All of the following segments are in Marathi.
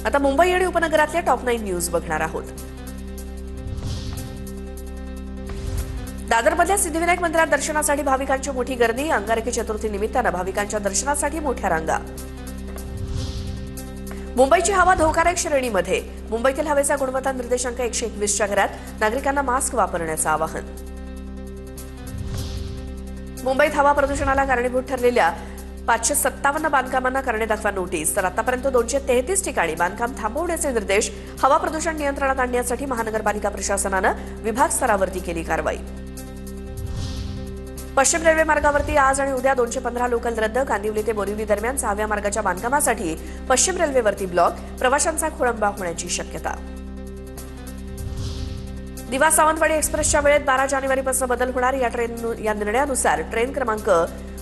आता मुंबई आणि उपनगरातल्या टॉप 9 न्यूज बघणार आहोत। दादरमधल्या सिद्धिविनायक मंदिरात दर्शनासाठी भाविकांची मोठी गर्दी। अंगारकी चतुर्थी निमित्तानं भाविकांच्या दर्शनासाठी मोठ्या रांगा। मुंबईची हवा धोकादायक श्रेणीमध्ये। मुंबईतील हवेचा गुणवत्ता निर्देशांक 121च्या घरात। नागरिकांना मास्क वापरण्याचं आवाहन। मुंबईत हवा प्रदूषणाला कारणीभूत ठरलेल्या 557 बांधकामांना करणे दाखवा नोटीस। तर आतापर्यंत 233 ठिकाणी बांधकाम थांबवण्याचे निर्देश। हवा प्रदूषण नियंत्रणात आणण्यासाठी महानगरपालिका प्रशासनानं विभाग स्तरावरती केली कारवाई। पश्चिम रेल्वे मार्गावरती आज आणि उद्या 215 लोकल रद्द। कांदिवली ते बोरिवली दरम्यान 6व्या मार्गाच्या बांधकामासाठी पश्चिम रेल्वेवरती ब्लॉक। प्रवाशांचा खोळंबा होण्याची शक्यता। दिवा सावंतवाडी एक्सप्रेसच्या वेळेत 12 जानेवारीपासून बदल होणार। या निर्णयानुसार ट्रेन क्रमांक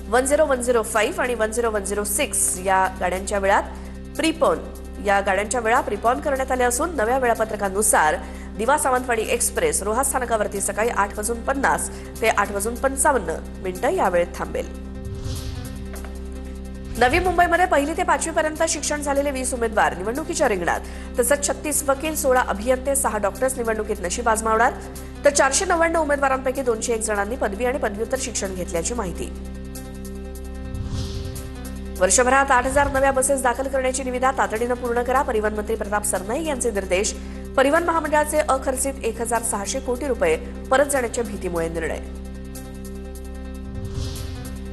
10105 आणि 10106 या गाड्यांच्या वेळा प्रीपॉन करण्यात आल्या असून नव्या वेळापत्रकानुसार दिवा सावंतवाडी एक्सप्रेस रोहा स्थानकावरती सकाळी 8:50 ते 8:55 या वेळेत थांबेल। नवी मुंबईमध्ये 1ली ते 5वी पर्यंत शिक्षण झालेले 20 उमेदवार निवडणुकीच्या रिंगणात। तसंच 36 वकील, 16 अभियंते, 6 डॉक्टर्स निवडणुकीत नशीब आजमावणार। तर 499 उमेदवारांपैकी 201 जणांनी पदवी आणि पदव्युत्तर शिक्षण घेतल्याची माहिती। वर्षभरात 8000 नव्या बसेस दाखल करण्याची निविदा तातडीनं पूर्ण करा। परिवहन मंत्री प्रताप सरनाईक यांचे निर्देश। परिवहन महामंडळाचे अखर्चित 1600 कोटी रुपये परत जाण्याच्या भीतीमुळे निर्णय।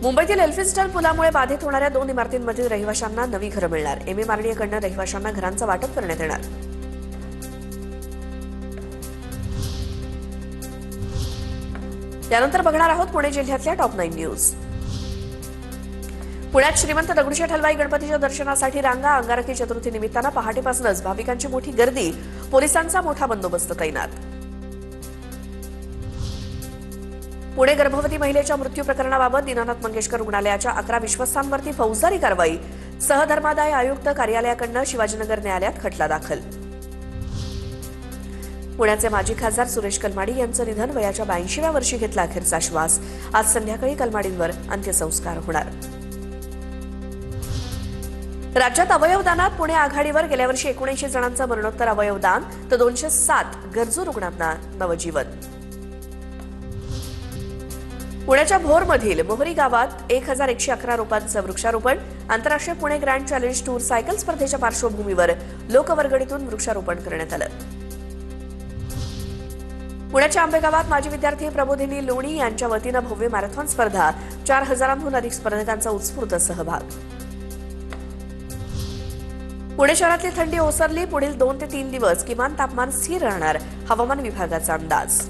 मुंबईतील एल्फिन्स्टन पुलामुळे बाधित होणाऱ्या 2 इमारतींमधील रहिवाशांना नवी घरं मिळणार। MMRDA रहिवाशांना घरांचं वाटप करण्यात येणार। त्यानंतर बघणार आहोत पुणे जिल्ह्यातल्या टॉप 9 न्यूज। पुण्यात श्रीमंत दगडूशेठ हलवाई गणपतीच्या दर्शनासाठी रांगा। अंगारकी चतुर्थी निमित्तानं पहाटेपासूनच भाविकांची मोठी गर्दी। पोलिसांचा मोठा बंदोबस्त तैनात। पुणे गर्भवती महिलेच्या मृत्यू प्रकरणाबाबत दीनानाथ मंगेशकर रुग्णालयाच्या 11 विश्वस्तांवरती फौजदारी कारवाई। सहधर्मादाय आयुक्त कार्यालयाकडून शिवाजीनगर न्यायालयात खटला दाखल। पुण्याचे माजी खासदार सुरेश कलमाडी यांचं निधन। वयाच्या 82व्या वर्षी घेतला अखेरचा श्वास। आज संध्याकाळी कलमाडींवर अंत्यसंस्कार होणार। राज्यात अवयवदानात पुणे आघाडीवर। गेल्या वर्षी 79 जणांचं मरणोत्तर अवयवदान तर 207 गरजू रुग्णांना नवजीवन। पुण्याच्या भोरमधील मोहरी गावात 1111 रोपांचं वृक्षारोपण। आंतरराष्ट्रीय Pune grand challenge tour cycle स्पर्धेच्या पार्श्वभूमीवर लोकवर्गणीतून वृक्षारोपण करण्यात आलं। पुण्याच्या आंबेगावात माजी विद्यार्थी प्रबोधिनी लोणी यांच्या वतीनं भव्य मॅरेथॉन स्पर्धा। 4000हून अधिक स्पर्धकांचा उत्स्फूर्त सहभाग। पुणे शहरातली थंडी ओसरली। पुढील 2 ते 3 दिवस किमान तापमान स्थिर राहणार। हवामान विभागाचा अंदाज।